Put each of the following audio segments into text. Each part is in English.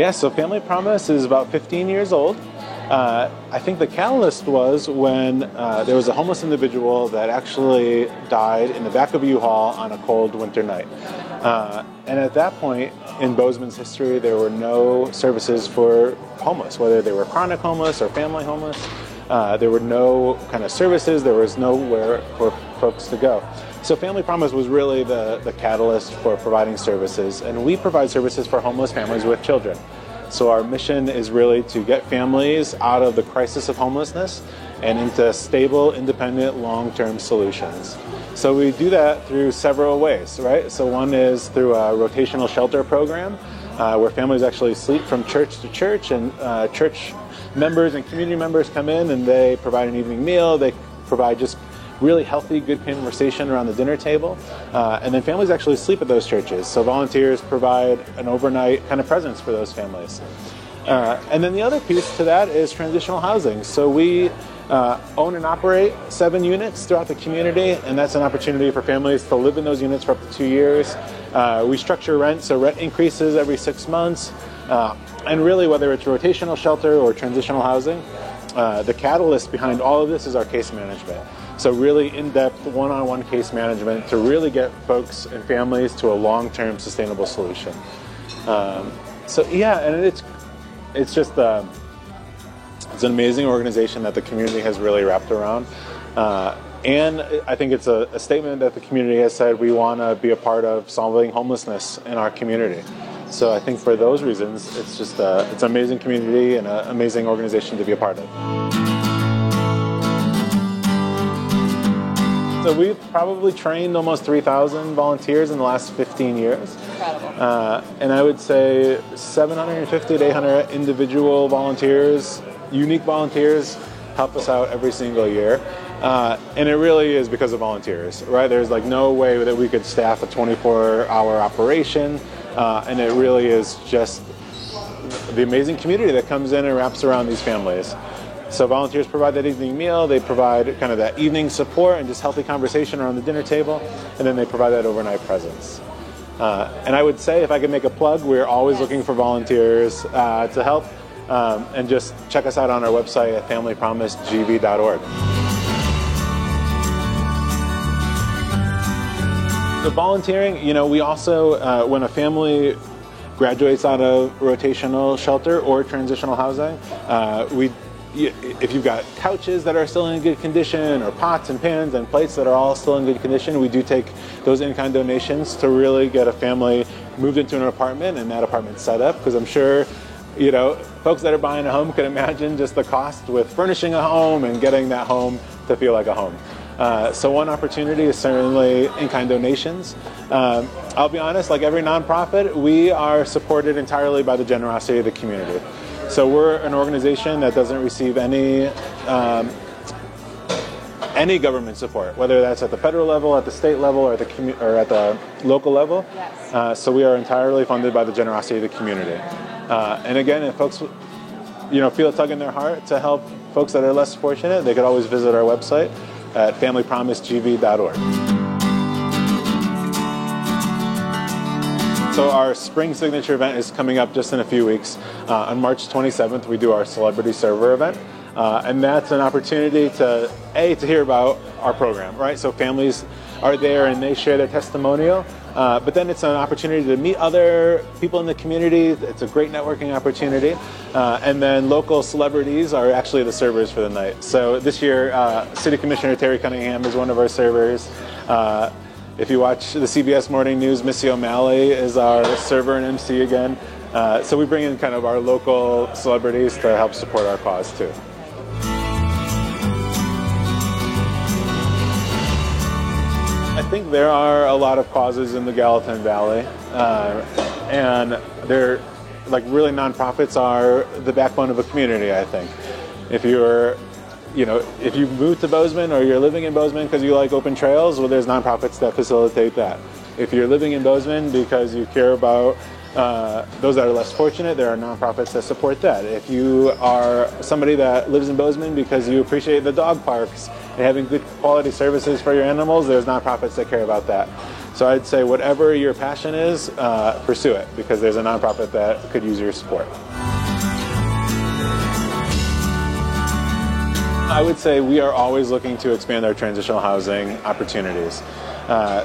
Yeah, so Family Promise is about 15 years old. I think the catalyst was when there was a homeless individual that actually died in the back of a U-Haul on a cold winter night. And at that point in Bozeman's history, there were no services for homeless, whether they were chronic homeless or family homeless. There were no kind of services. There was nowhere for folks to go. So Family Promise was really the catalyst for providing services. And we provide services for homeless families with children. So our mission is really to get families out of the crisis of homelessness and into stable, independent, long-term solutions. So we do that through several ways, right? So one is through a rotational shelter program where families actually sleep from church to church, and church members and community members come in and they provide an evening meal. They provide just really healthy, good conversation around the dinner table. And then families actually sleep at those churches. So volunteers provide an overnight kind of presence for those families. And then the other piece to that is transitional housing. So we own and operate 7 units throughout the community, and that's an opportunity for families to live in those units for up to 2 years. We structure rent, so rent increases every 6 months. And really, whether it's rotational shelter or transitional housing, the catalyst behind all of this is our case management. So really in-depth, one-on-one case management to really get folks and families to a long-term sustainable solution. So yeah, and it's just it's an amazing organization that the community has really wrapped around. And I think it's a statement that the community has said we want to be a part of solving homelessness in our community. So I think for those reasons, it's just it's an amazing community and an amazing organization to be a part of. So we've probably trained almost 3,000 volunteers in the last 15 years. Incredible. And I would say 750 to 800 individual volunteers, unique volunteers, help us out every single year. And it really is because of volunteers, right? There's like no way that we could staff a 24-hour operation. And it really is just the amazing community that comes in and wraps around these families. So volunteers provide that evening meal, they provide kind of that evening support and just healthy conversation around the dinner table, and then they provide that overnight presence. And I would say, if I could make a plug, we're always looking for volunteers to help, and just check us out on our website at familypromisegv.org. So volunteering, we also, when a family graduates out of rotational shelter or transitional housing, if you've got couches that are still in good condition, or pots and pans and plates that are all still in good condition, we do take those in-kind donations to really get a family moved into an apartment and that apartment set up, because I'm sure folks that are buying a home can imagine just the cost with furnishing a home and getting that home to feel like a home. So one opportunity is certainly in-kind donations. I'll be honest, like every nonprofit, we are supported entirely by the generosity of the community. So we're an organization that doesn't receive any government support, whether that's at the federal level, at the state level, or at the local level. Yes. So we are entirely funded by the generosity of the community. And again, if folks feel a tug in their heart to help folks that are less fortunate, they could always visit our website at familypromisegv.org. So our spring signature event is coming up just in a few weeks. On March 27th, we do our Celebrity Server event. And that's an opportunity to hear about our program, right? So families are there and they share their testimonial. But then it's an opportunity to meet other people in the community. It's a great networking opportunity. And then local celebrities are actually the servers for the night. So this year, City Commissioner Terry Cunningham is one of our servers. If you watch the CBS Morning News, Missy O'Malley is our server and MC again. So we bring in kind of our local celebrities to help support our cause too. I think there are a lot of causes in the Gallatin Valley, and they're like really nonprofits are the backbone of a community, I think. If you moved to Bozeman or you're living in Bozeman because you like open trails, well, there's nonprofits that facilitate that. If you're living in Bozeman because you care about those that are less fortunate, there are nonprofits that support that. If you are somebody that lives in Bozeman because you appreciate the dog parks and having good quality services for your animals, there's nonprofits that care about that. So I'd say whatever your passion is, pursue it, because there's a nonprofit that could use your support. I would say we are always looking to expand our transitional housing opportunities.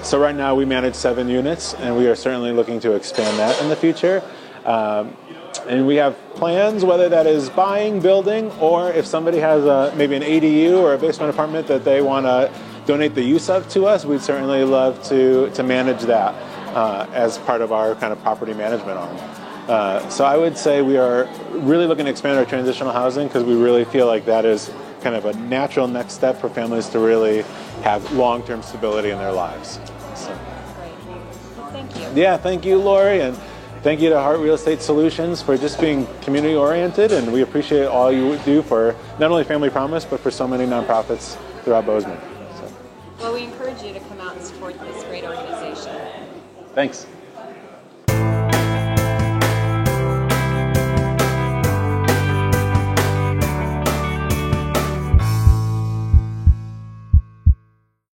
So right now we manage 7 units, and we are certainly looking to expand that in the future. And we have plans, whether that is buying, building, or if somebody has maybe an ADU or a basement apartment that they want to donate the use of to us, we'd certainly love to manage that as part of our kind of property management arm. So I would say we are really looking to expand our transitional housing because we really feel like that is kind of a natural next step for families to really have long-term stability in their lives. So. Great. Well, thank you. Yeah, thank you, Lori, and thank you to Heart Real Estate Solutions for just being community-oriented, and we appreciate all you do for not only Family Promise, but for so many nonprofits throughout Bozeman. So. Well, we encourage you to come out and support this great organization. Thanks.